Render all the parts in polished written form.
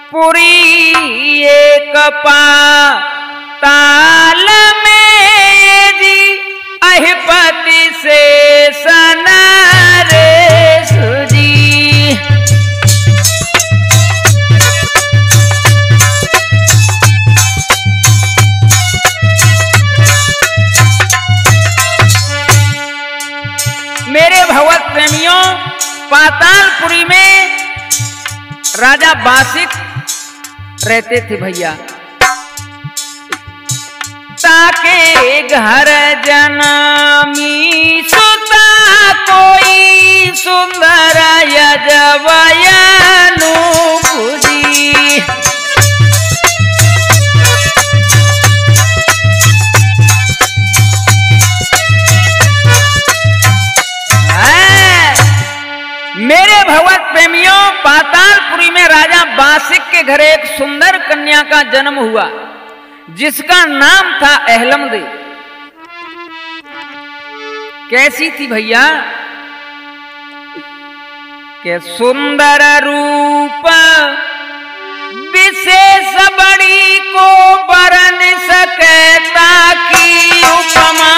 पुरी एक पाताल में जी अहिपति से सनारे सुजी। मेरे भगवत प्रेमियों, पातालपुरी में राजा बासिक रहते थे भैया। ताके घर जनमी सुता कोई सुंदर यजवयनु पुजी। मेरे भगवत प्रेमियों, पातालपुरी में राजा बासिक के घर एक सुंदर कन्या का जन्म हुआ जिसका नाम था अहलमदे। कैसी थी भैया? के सुंदर रूप विशेष बड़ी को बरन सकता की उपमा।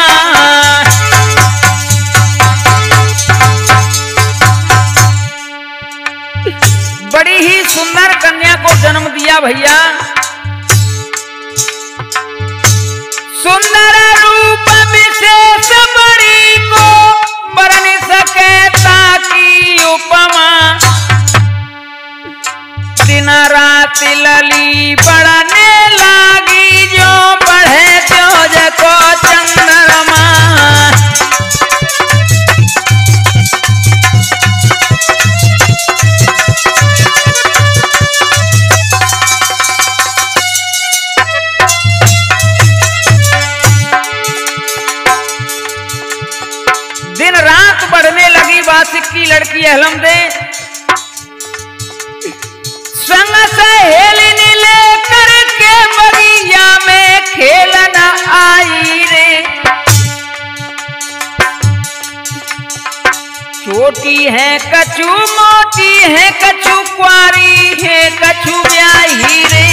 बड़ी ही सुंदर कन्या को जन्म दिया भैया। सुंदर रूप विशेष बड़ी को बरन सकता की उपमा। दिन रात लली बढ़ने लागी जो बढ़े त्योज को चंद्रमा। दिन रात बढ़ने लगी बासिक की लड़की अहलमदे। संग सहेलिनी लेकर के बगिया में खेलना आई रे। छोटी है कछु मोटी है कछु कुंवारी है कछु ब्याही रे।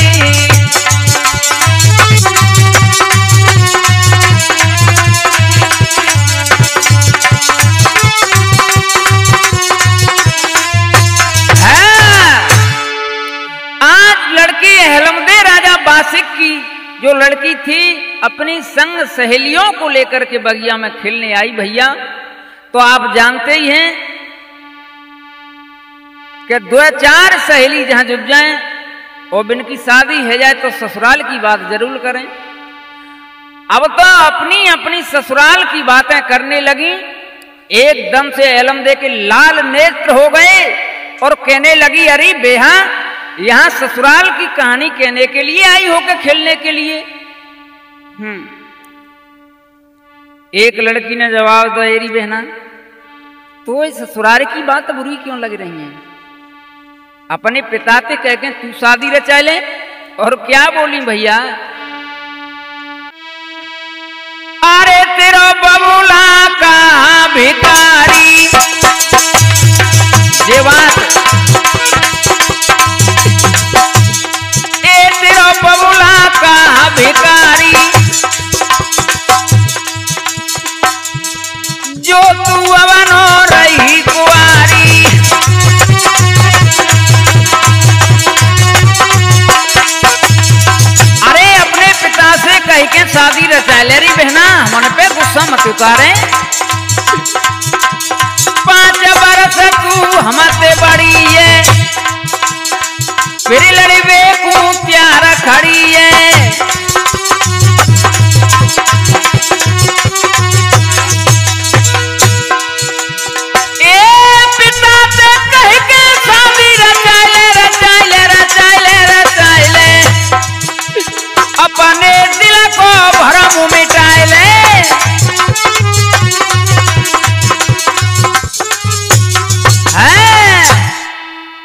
अहलमदे राजा बासिक की जो लड़की थी अपनी संग सहेलियों को लेकर के बगिया में खेलने आई भैया। तो आप जानते ही हैं कि 2-4 सहेली जहां जुट जाएं और इनकी शादी हो जाए तो ससुराल की बात जरूर करें। अब तो अपनी अपनी ससुराल की बातें करने लगी। एकदम से अहलमदे के लाल नेत्र हो गए और कहने लगी, अरे बेहा यहां ससुराल की कहानी कहने के लिए आई हो के खेलने के लिए। एक लड़की ने जवाब दिया, एरी बहना तो ससुराल की बात बुरी क्यों लग रही है? अपने पिता से कह के तू शादी रचा ले। और क्या बोली भैया? अरे तेरा बबूला का भिखारी देवास बबूला का भिखारी जो तू अवनो रही कुआरी। अरे अपने पिता से कह के शादी रचा ले रही बहना, मन पे गुस्सा मत उतारे। 5 बरस तू हमसे बड़ी है फिर लड़ी बेकू प्यार खड़ी है। ए पिता से कह के शादी रचाइले रचाइले रचाइले रचाइले अपने दिल को भरम मिटाइले।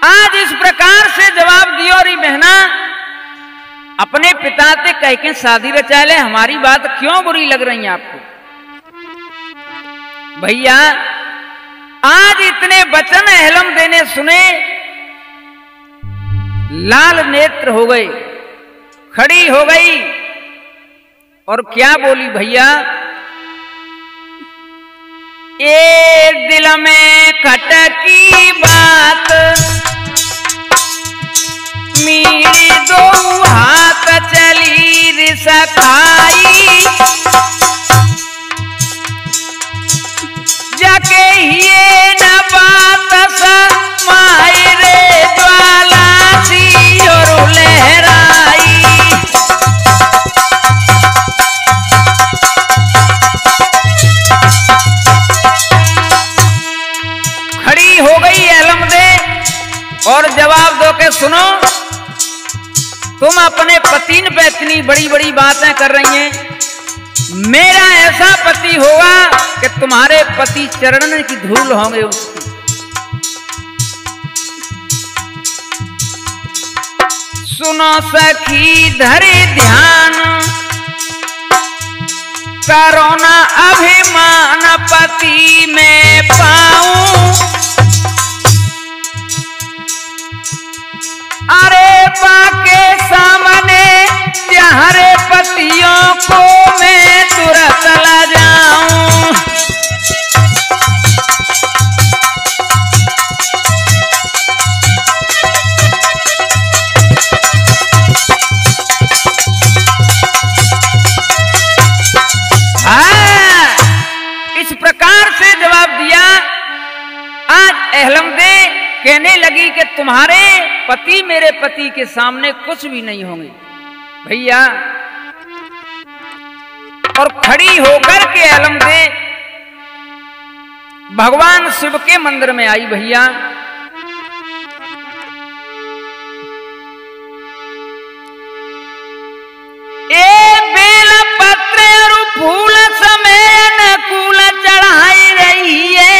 आज इस प्रकार से जवाब दियो री बहना, अपने पिता से कह के शादी रचा ले, हमारी बात क्यों बुरी लग रही है आपको? भैया आज इतने वचन अहलमदे ने सुने लाल नेत्र हो गए, खड़ी हो गई और क्या बोली भैया, ये दिल में खटकी बात, मेरी दो हाथ चली रिसकाई, जाके ये न बात समाई रे ज्वाला सी और लहराई। खड़ी हो गई अलमदे और जवाब दो के सुनो, तुम अपने पति पे इतनी बड़ी बड़ी बातें कर रही हैं, मेरा ऐसा पति होगा कि तुम्हारे पति चरणन की धूल होंगे उसकी। सुनो सखी धरे ध्यान, करो ना अभिमान पति में पाऊं, अरे बाके सामने तुम्हारे पतियों को मैं तुरंत ला जाऊं। हाँ, इस प्रकार से जवाब दिया। आज अहलमदे कहने लगी कि तुम्हारे पति मेरे पति के सामने कुछ भी नहीं होंगे भैया। और खड़ी होकर के अलमदे भगवान शिव के मंदिर में आई भैया। ए बेल पत्र और फूल समय अनुकूल चढ़ाई रही है,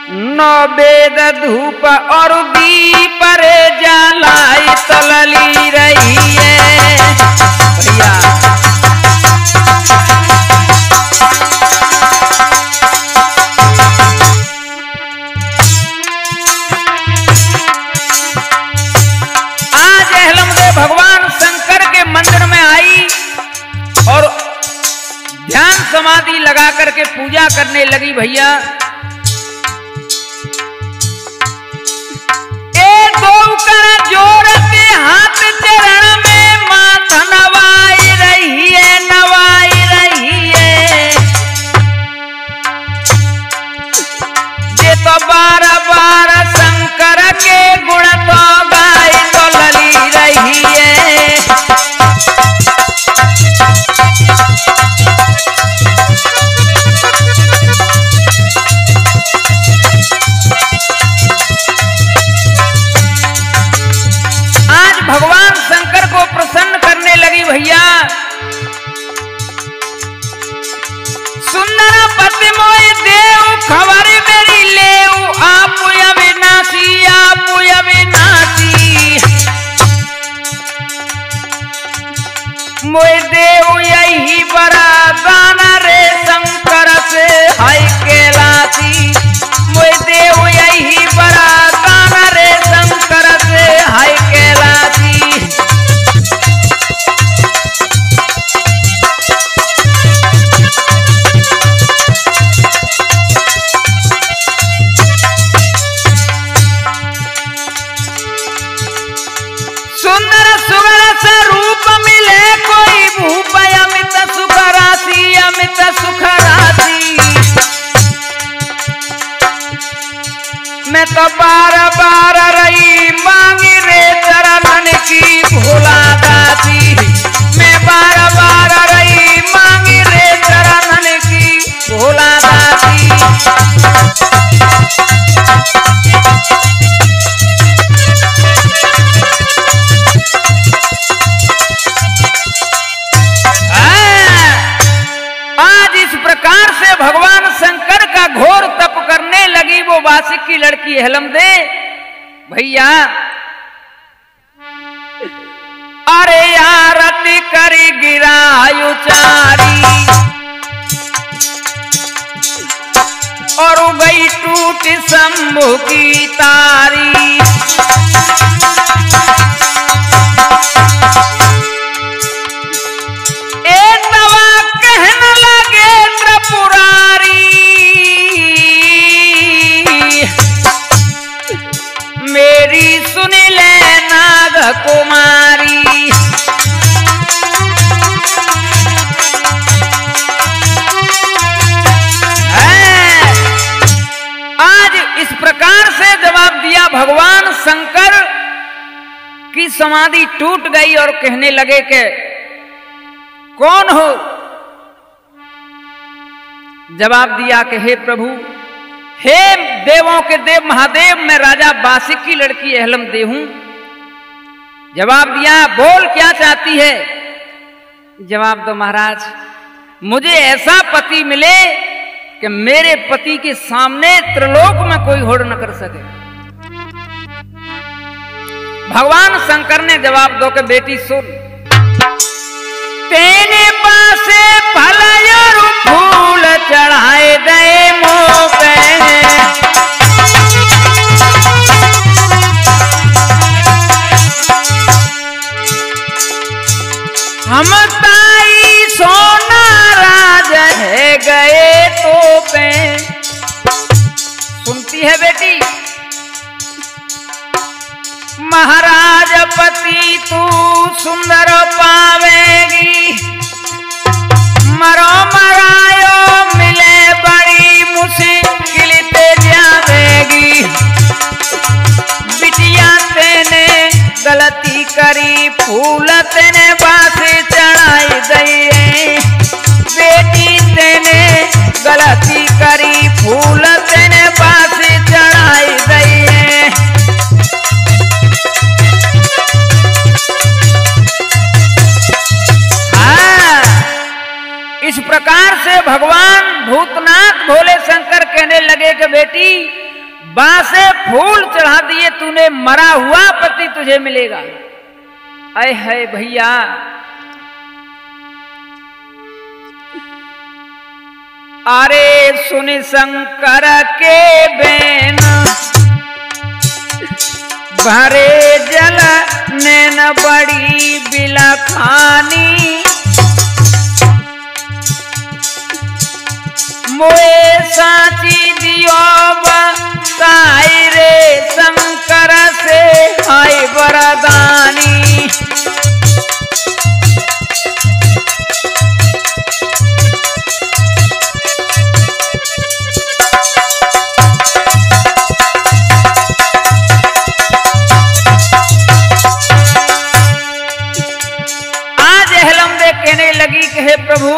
नौ वेद धूप और दीप रे जलाई तलली रही है भैया। आज अहलमदे भगवान शंकर के मंदिर में आई और ध्यान समाधि लगा करके पूजा करने लगी भैया। जोड़ते हाथ चरण में माथा नवाई रही है, नवाई रही है। ये तो बार बार शंकर के गुण तो गाई तो लली रही है। भगवान शंकर को प्रसन्न करने लगी भैया। सुंदर पति मोय देव खबर मेरी लेऊ, आप अविनाशी, आप अविनाशी। मोय देव यही वरदान रे शंकर से हाय कैलाशी। मोय देव यही वरदान रे शंकर से हाय कैलाशी। सुंदर सुगर स्वरूप मिले कोई भूप, अमित सुख राशि, अमित सुख राशि। मैं तो बार बार रही मांगी रे चरणन की भोला दासी। मैं बार बार रही मांगी रे चरणन की भोला दासी। आज इस प्रकार से भगवान शंकर का घोर तप करने लगी वो वासिक की लड़की अहलमदे भैया। अरे आरती करी गिरायु चारी और गई टूट शंभु की तारी। सुन ले नाग कुमारी। आज इस प्रकार से जवाब दिया। भगवान शंकर की समाधि टूट गई और कहने लगे कि कौन हो? जवाब दिया कि हे प्रभु, हे देवों के देव महादेव, मैं राजा बासिक की लड़की अहलम दे हूं। जवाब दिया, बोल क्या चाहती है? जवाब दो महाराज, मुझे ऐसा पति मिले कि मेरे पति के सामने त्रिलोक में कोई होड़ न कर सके। भगवान शंकर ने जवाब दो कि बेटी सुन, तेने पासे फल और फूल चढ़ाए गए मुँह पे, हम ताई सोना राज है गए तो पे। सुनती है बेटी, महाराज पति तू सुंदर पावेगी, मरो मरायो मिले बड़ी मुश्किल ते जावेगी। बिटिया तेने गलती करी, फूल तेने बासे चढ़ाई दई। बेटी तेने गलती करी, फूल तेने बासे चढ़ाई दई। इस प्रकार से भगवान भूतनाथ भोले शंकर कहने लगे कि बेटी, बासे फूल चढ़ा दिए तूने, मरा हुआ पति तुझे मिलेगा। अय है भैया, अरे सुन शंकर के बेन, भरे जल नैन बड़ी बिलखानी। मोए साची दियो बताई रे शंकर से हाय वरदानी। आज अहलम दे कहने लगी कि हे प्रभु,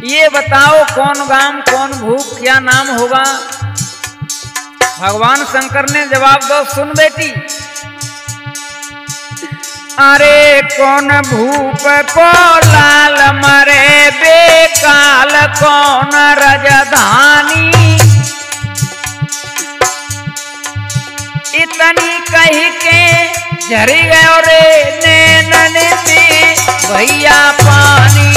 ये बताओ कौन गाम कौन भूप, क्या नाम होगा? भगवान शंकर ने जवाब दो, सुन बेटी, अरे कौन भूप को लाल मरे बेकाल, कौन रजधानी। इतनी कही के झरी गयो रे नैनन से भैया पानी।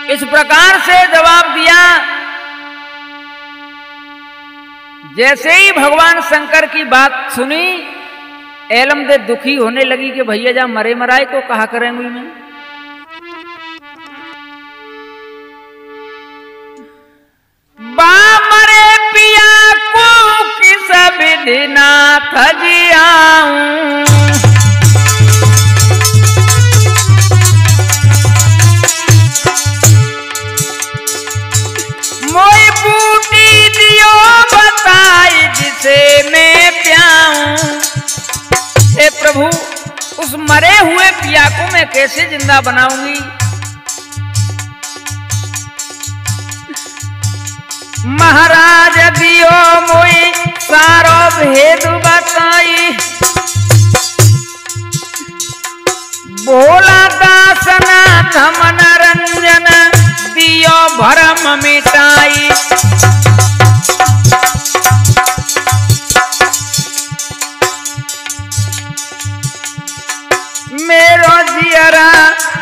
इस प्रकार से जवाब दिया। जैसे ही भगवान शंकर की बात सुनी, एलम दे दुखी होने लगी कि भैया जा मरे मराए को कहा करेंगे मैं। बा मरे पिया को किस विधि नाथ जी आऊं, मोई बूटी दियो बताई जिसे मैं प्याऊं। हे प्रभु, उस मरे हुए पिया को मैं कैसे जिंदा बनाऊंगी? महाराज दियो मोई सारो भेद बताई, भोला दासनाथ मनरंजन दियो भरम मिटाई। मेरो जियरा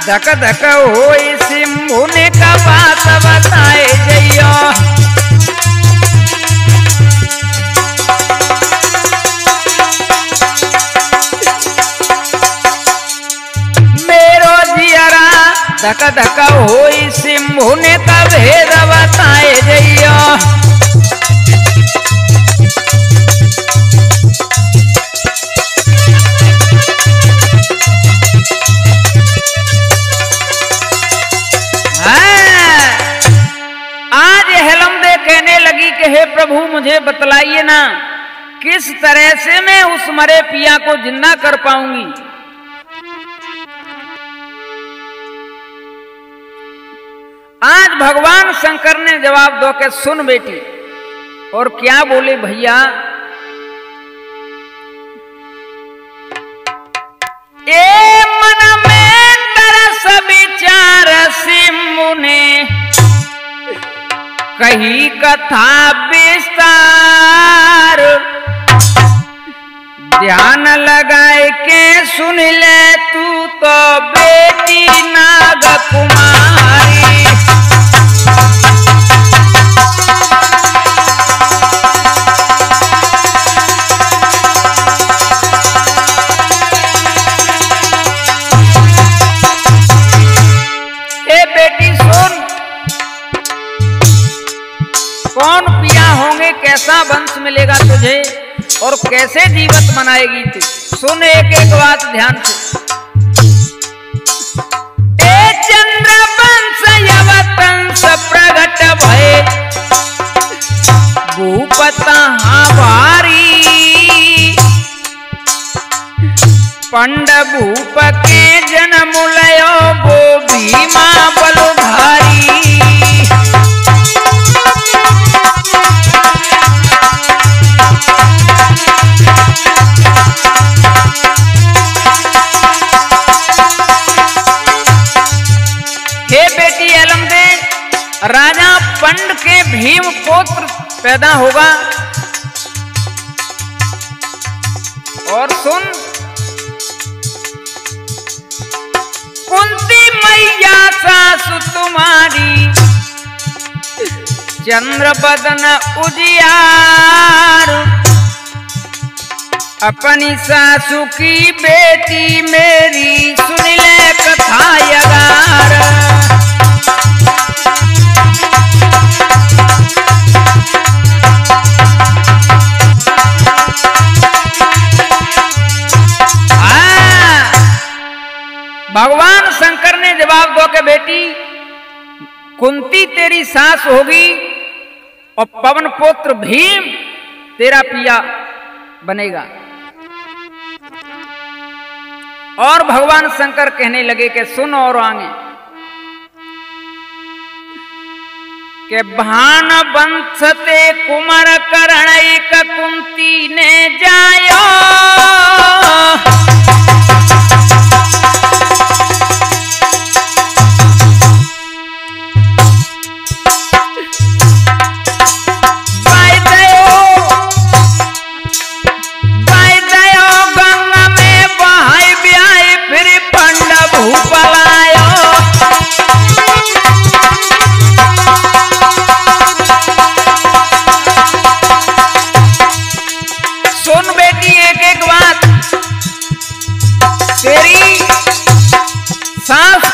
धक धक होई, सिंभु ने का बात बताए जइयो। धक धक होई सिंभु ने का भेद बताए जइया। आज हेलमदे कहने लगी कि हे प्रभु मुझे बतलाइए ना किस तरह से मैं उस मरे पिया को जिंदा कर पाऊंगी। आज भगवान शंकर ने जवाब दो के सुन बेटी। और क्या बोले भैया, ए मन में तरस विचार सिंभु ने कही कथा विस्तार। ध्यान लगाए के सुन ले तू तो बेटी नाग कुमारी। हे बेटी सुन, कौन पिया होंगे, कैसा वंश मिलेगा तुझे और कैसे जीवित बनाएगी तू। सुन एक एक बात ध्यान से। ए चंद्र वंश यवतंस प्रगट भय भूपता भारी। पंड भूप के जन्म लयो वो भीमा बलधारी। राजा पंड के भीम पुत्र पैदा होगा। और सुन, कुंती मैया सासु तुम्हारी चंद्र बदन उजियार। अपनी सासु की बेटी मेरी सुन ले कथा यगार। भगवान शंकर ने जवाब दो के बेटी कुंती तेरी सास होगी और पवन पुत्र भीम तेरा पिया बनेगा। और भगवान शंकर कहने लगे कि सुन और आगे के भान बंसते कुमार करणैक कुंती ने जायो।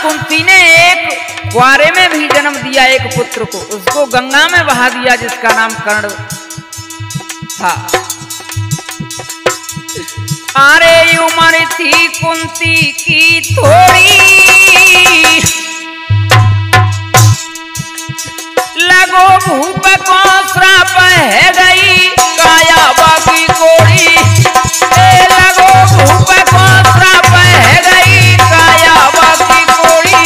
कुंती ने एक कुआरे में भी जन्म दिया एक पुत्र को, उसको गंगा में बहा दिया जिसका नाम कर्ण था। अरे उम्र थी कुंती की थोड़ी लगो भूप को श्राप है गई काया बाकी कोड़ी। लगो भूप को श्राप है गई काया बाकी कोड़ी।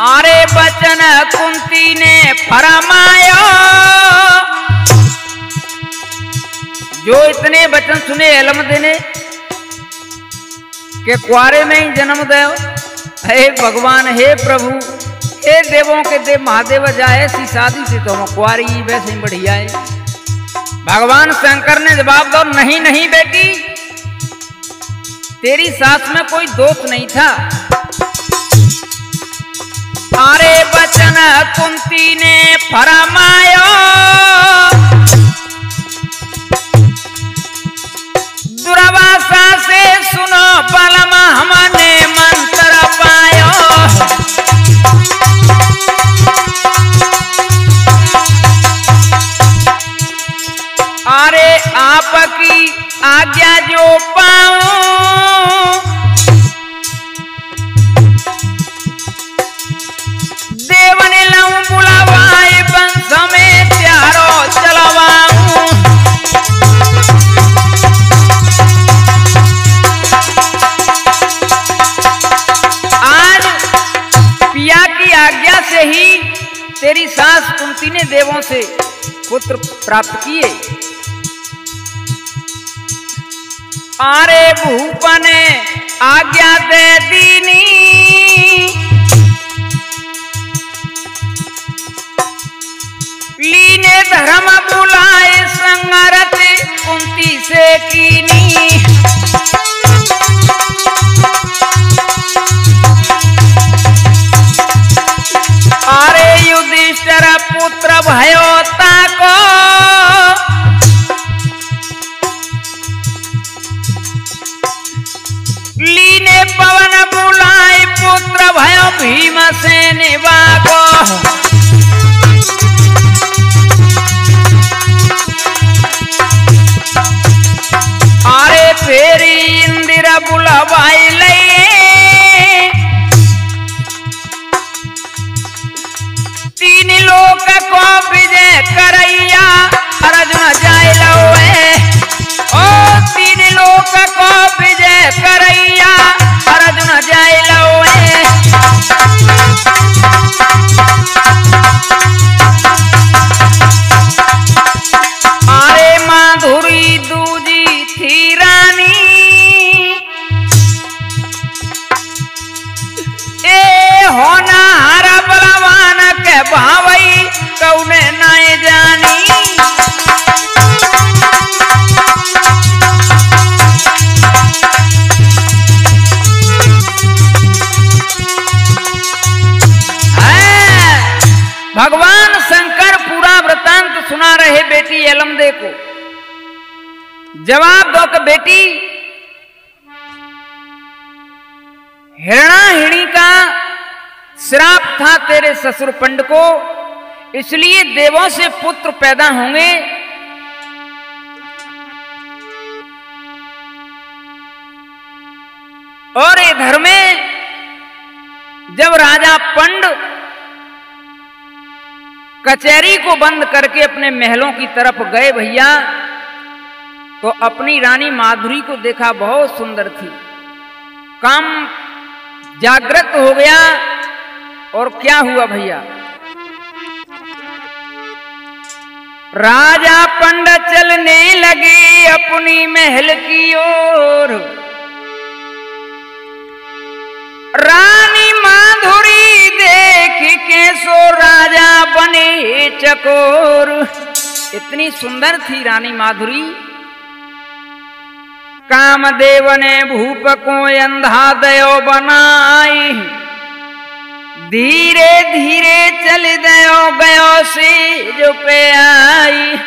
अरे बचन कुंती ने फरमाया, जो इतने वचन सुने हेलमदे ने के कुआरे में ही जन्म दे। हे भगवान, हे प्रभु, हे देवों के देव महादेव, जाए ऐसी शादी से तो हम कुआरी वैसे ही बढ़िया है। भगवान शंकर ने जवाब दो, नहीं नहीं बेटी, तेरी सास में कोई दोष नहीं था। अरे बचन कुंती ने फरमायो, सुनो बलमा हमने मंत्र पायो, अरे आपकी आज्ञा जो पाऊं, देवन लाऊं बुलावाए वंश में त्यारो चलवाऊं। आज पिया की आज्ञा से ही तेरी सास कुंती ने देवों से पुत्र प्राप्त किए। अरे भूप ने आज्ञा दे दीनी, लीने धर्म बुलाए संगरत कुंती से कीनी। अरे युधिष्ठिर पुत्र भयो ताको, लीने पवन बुलाए पुत्र भयो भीमसेन वाको। अरे फेरी इंदिरा बुलवाई लइए, तीन लोक को विजय करैया अर्जुन जाय लवे। ओ तीन लोक को विजय करैया अर्जुन जाय लवे। अरे माधुरी दूजी थी रानी, ए होना हरा बलवान के भावई कौने नाय जानी। भगवान शंकर पूरा वृतांत सुना रहे बेटी यलमदे को। जवाब दो कि बेटी, हिरणाहिणी का श्राप था तेरे ससुर पंड को, इसलिए देवों से पुत्र पैदा होंगे। और इधर में जब राजा पंड कचहरी को बंद करके अपने महलों की तरफ गए भैया, तो अपनी रानी माधुरी को देखा, बहुत सुंदर थी। काम जागृत हो गया। और क्या हुआ भैया, राजा पंड चलने लगे अपनी महल की ओर। रानी माधुरी देख के सो राजा बने चकोर। इतनी सुंदर थी रानी माधुरी। कामदेव ने भूप को अंधा दयो बनाई, धीरे धीरे चल दयो गयो से जो पे आई।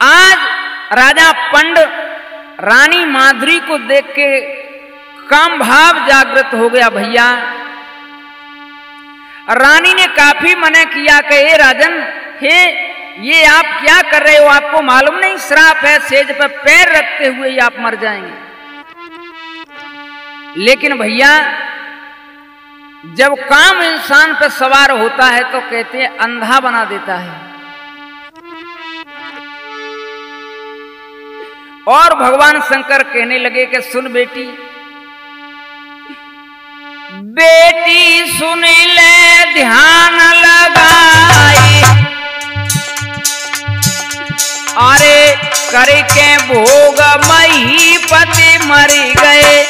आज राजा पंड रानी माधुरी को देख के काम भाव जागृत हो गया भैया। रानी ने काफी मना किया कि हे राजन, हे ये आप क्या कर रहे हो, आपको मालूम नहीं श्राप है, सेज पर पैर रखते हुए ही आप मर जाएंगे। लेकिन भैया जब काम इंसान पर सवार होता है तो कहते हैं अंधा बना देता है। और भगवान शंकर कहने लगे कि सुन बेटी, बेटी सुन ले ध्यान लगाई, अरे करके भोग मही पति मर गए।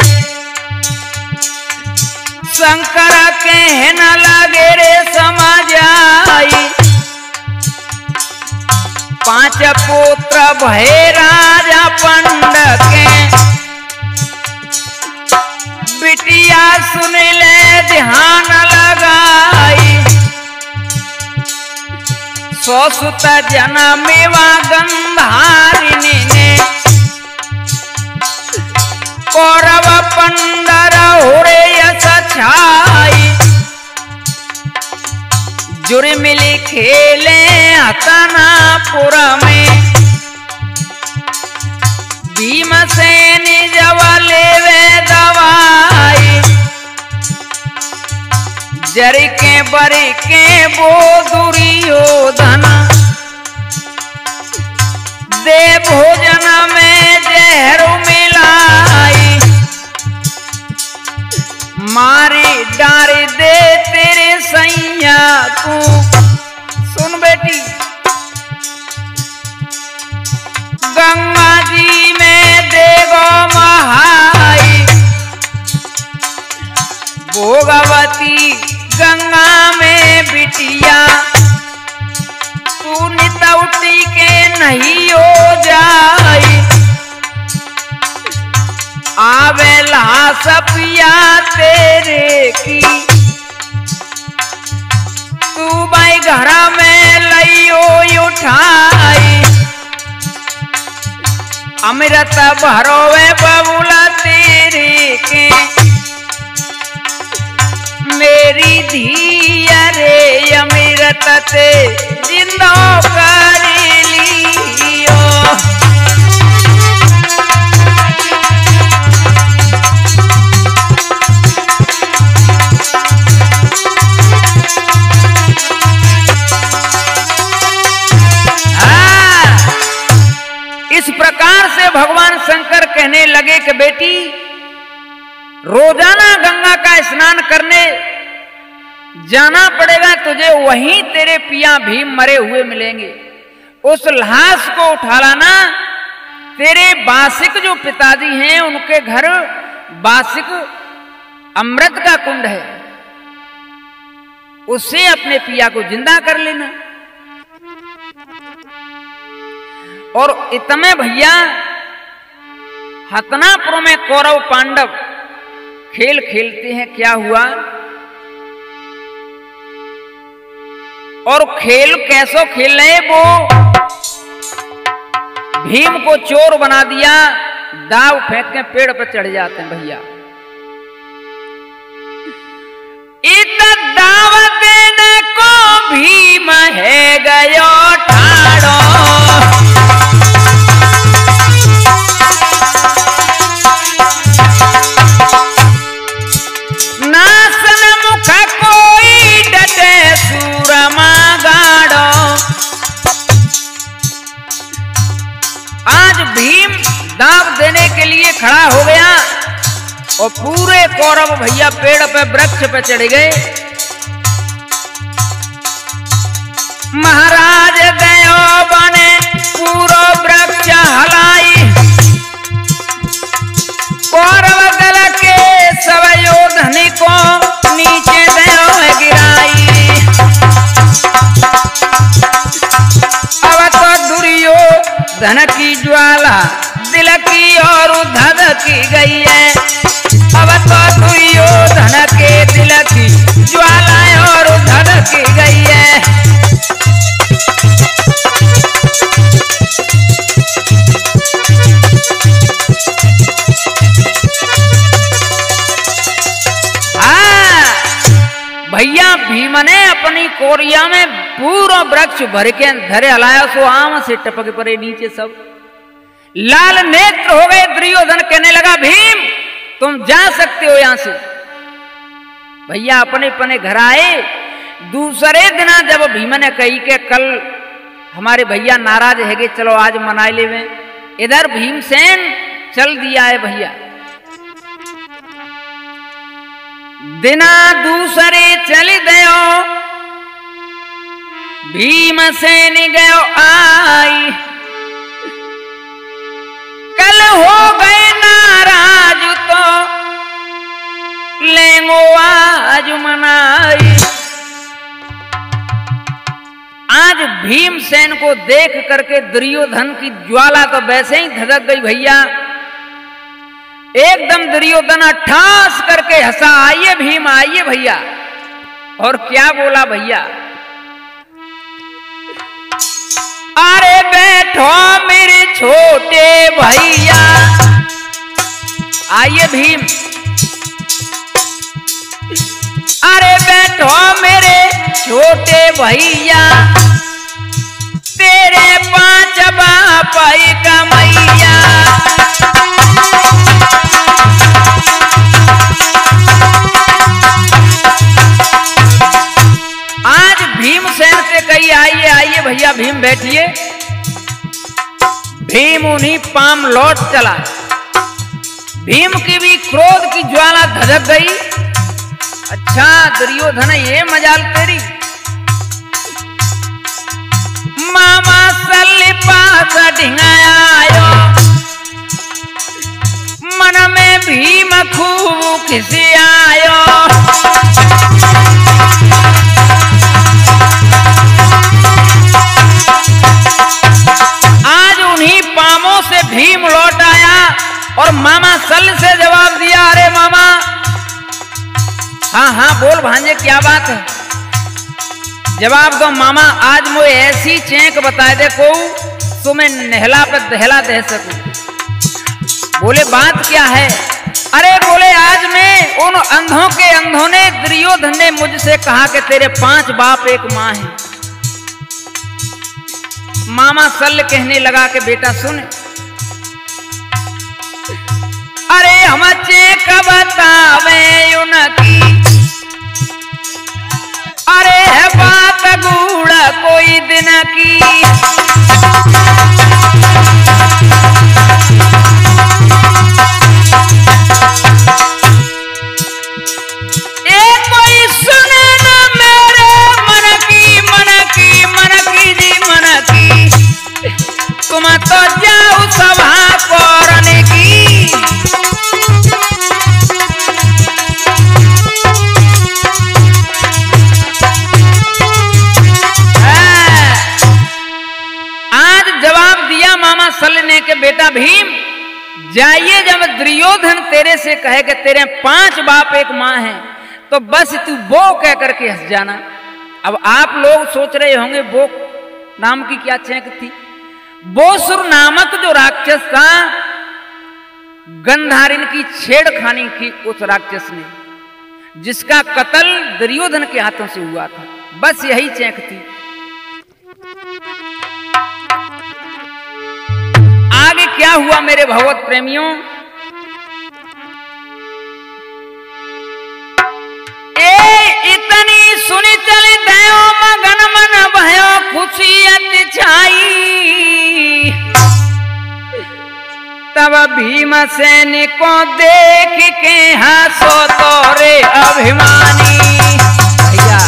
शंकर कहना लगे रे समझ आई, 5 पुत्र भय राजा पंड के, बिटिया सुन ले ध्यान लगाई। सुत जनमेवा गंधारिणी ने कौरव पंडर होरे यस छाई जुड़ मिली खेले हतनापुर में भीमसेन जब लेवे दवाई जरी के बरी के वो दुर्योधन दे भोजन में जहर मिलाई मारी डारी दे तेरे सैया तू। सुन बेटी, गंगा जी में देगो महाई भोगवती गंगा में बिटिया तू नितौटी के नहीं हो जाई आवे लाश पिया तेरे की तू भाई घर में लइयो उठाई अमृत भरोवे बबुला तेरे के मेरी धी रे अमृत ते जिंदो कर लियो। इस प्रकार से भगवान शंकर कहने लगे कि बेटी रोजाना गंगा का स्नान करने जाना पड़ेगा तुझे, वहीं तेरे पिया भीम मरे हुए मिलेंगे। उस लाश को उठा लाना। तेरे बासिक जो पिताजी हैं उनके घर बासिक अमृत का कुंड है, उससे अपने पिया को जिंदा कर लेना। और इतने भैया हतनापुर में कौरव पांडव खेल खेलते हैं। क्या हुआ और खेल कैसो खेल रहे, वो भीम को चोर बना दिया, दाव फेंक के पेड़ पर चढ़ जाते हैं भैया। इत दाव देने को भीम है गयो ठाड़ो नासन मुख कोई डटे सूरमा गाड़ो। आज भीम दाव देने के लिए खड़ा हो गया और पूरे कौरव भैया पेड़ पे वृक्ष पे चढ़ गए। महाराज गयो बने पूरो वृक्ष हलाई कौरव दल के सब योधन को नीचे दयो गिराई। अब तो दुर्योधन की ज्वाला दिल की और धधकी गई है। अब तो दुर्योधन के दिल की ज्वाला और धधकी गई है। भैया भीम ने अपनी कोरिया में पूरा वृक्ष भर के धरे हलाया, सो आम से टपक पड़े नीचे सब। लाल नेत्र हो गए। दुर्योधन कहने लगा भीम तुम जा सकते हो यहां से। भैया अपने अपने घर आए। दूसरे दिन जब भीम ने कही कि कल हमारे भैया नाराज है, चलो आज मनाए ले में, इधर भीमसेन चल दिया है भैया। दिना दूसरे चल गयो भीमसेन गयो आई। कल हो गए नाराज तो लेंगो आज मनाई। आज भीमसेन को देख करके दुर्योधन की ज्वाला तो वैसे ही धधक गई भैया। एकदम दुर्योधन ठास करके हंसा, आइए भीम आइए भैया। और क्या बोला भैया, अरे बैठो मेरे छोटे भैया, आइए भीम। अरे बैठो मेरे छोटे भैया, तेरे 5 बाप कमैया। आज भीमसेन से कही आइए आइए भैया भीम बैठिए। भीम उन्हीं पाम लौट चला। भीम की भी क्रोध की ज्वाला धधक गई। अच्छा दुर्योधन ये मजाल तेरी, मामा सल पास ढिंगायो, मन में भीम खूब खिसियायो। आज उन्हीं पामों से भीम लौट आया और मामा सल से जवाब दिया, अरे मामा, हाँ हाँ बोल भांजे क्या बात है, जवाब दो मामा। आज मुझे ऐसी चेक बता दे को तुम्हें नहला पे दहला दे सकूं। बोले बात क्या है? अरे बोले आज मैं उन अंधों के अंधों ने, दुर्योधन ने मुझसे कहा कि तेरे 5 बाप एक माँ है। मामा सल कहने लगा कि बेटा सुन, अरे हम चेक बतावे उनकी, अरे है बात गूढ़ कोई दिन की। ए कोई सुने ना मेरे मन की, मन की, मन की जी मन की, तुम तो जाओ सभा करने की। सलने के बेटा भीम, जाइए जब दुर्योधन तेरे से कहे कि तेरे 5 बाप एक माँ है तो बस तू वो कह करके हंस जाना। अब आप लोग सोच रहे होंगे वो नाम की क्या चेक थी। बोसुर नामक जो राक्षस था, गंधारिन की छेड़खानी की उस राक्षस ने, जिसका कत्ल दुर्योधन के हाथों से हुआ था, बस यही चेक थी। आगे क्या हुआ मेरे भगवत प्रेमियों? इतनी सुनी चली दयो मगन मन भयो खुशियत छाई। तब भीमसेन को देख के हंसो तोरे अभिमानी। भैया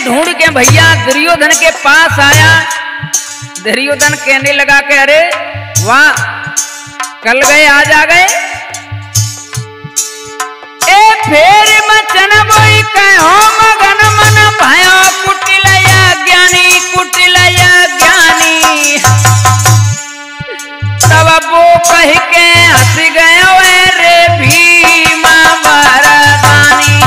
ढूंढ के भैया दुर्योधन के पास आया। दुर्योधन कहने लगा कि अरे वाह, कल गए आज आ गए। ए फेर मचन बोई कहो मगन मन भयो कुटिलया ज्ञानी, कुटिलया ज्ञानी। तब वो कह के हंस गयो रे भीमा वरदानी।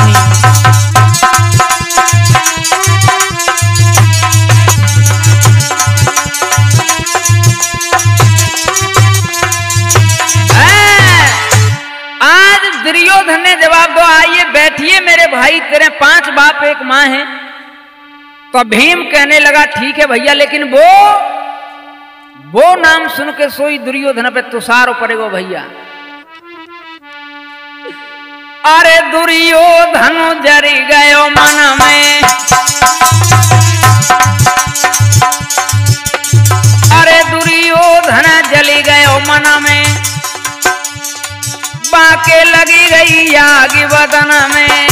दुर्योधन ने जवाब दो, आइए बैठिए मेरे भाई, तेरे 5 बाप एक माँ है। तो भीम कहने लगा ठीक है भैया, लेकिन वो नाम सुन के सोई दुर्योधन पे तुषार पड़ेगा भैया। अरे दुर्योधन जरी गयो मन में, अरे दुर्योधन जली गयो मन में, बाके लगी गई आग बदन में।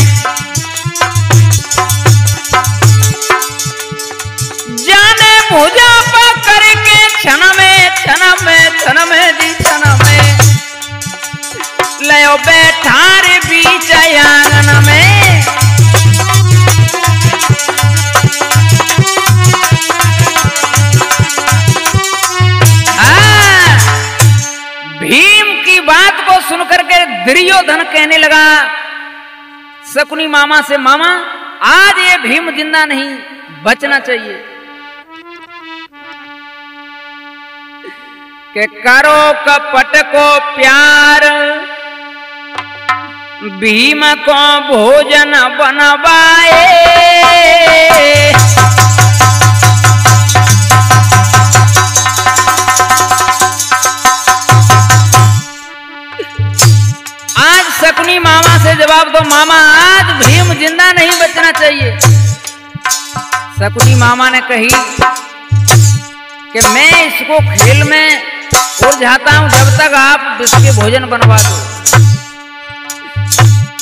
जाने भुजा पकड़ के क्षण में, क्षण में, क्षण में जी क्षण में, लयो बैठार बीच आंगन में। भीम की दुर्योधन कहने लगा शकुनी मामा से, मामा आज ये भीम जिंदा नहीं, बचना चाहिए। के करो कपट को प्यार, भीम को भोजन बनवाए। आज शकुनी मामा से जवाब दो, मामा आज भीम जिंदा नहीं, बचना चाहिए। शकुनी मामा ने कही कि मैं इसको खेल में उलझाता हूं जब तक आप इसके भोजन बनवा दो।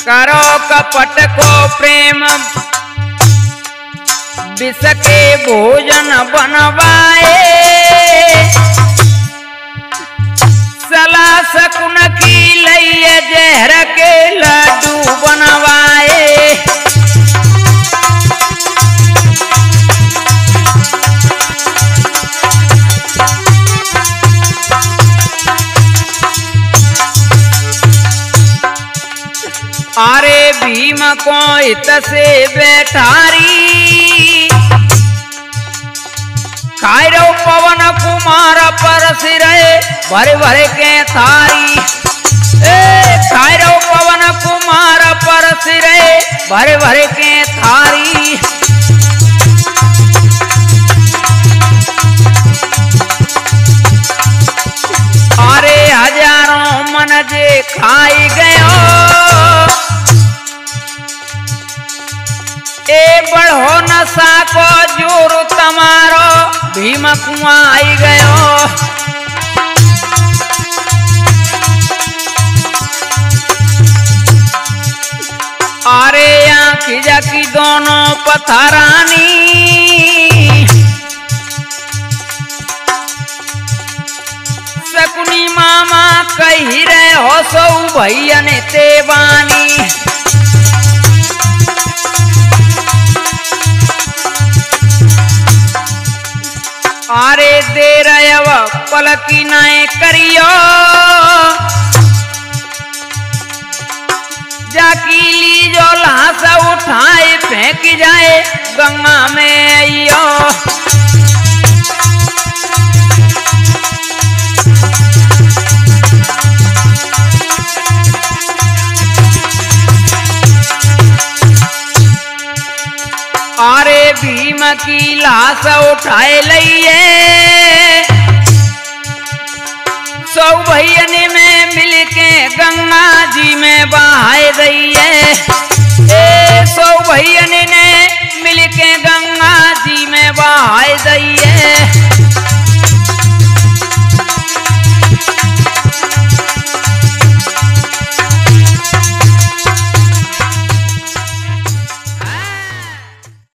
करो कपट को प्रेम, विष के भोजन बनवाए। सला शकुन की लइए जहर के लड्डू बनवाए। अरे भीम को इत से बैठारी, खायरो पवन कुमार पर सिरे भरे भरे के थारी। खायरो पवन कुमार पर सिरे भरे भरे के थारी। अरे हजारों मन जे खाई गयो, ए बढ़ो नशा को जोर तमारो, भीम कुआं आई गयो। अरे आँखी जाकी दोनों पथरानी, शकुनी मामा कही रहे हो सौ भैया ने तेवानी। अरे दे रव पलकी नाए करियो, जाकी ली जो लाश उठाए फेंक जाए गंगा में आइयो। अरे भीम की लाश उठाए लइए, सौ भैयन में मिलके गंगा जी में बहाए दइए। सौ भैयन ने मिलके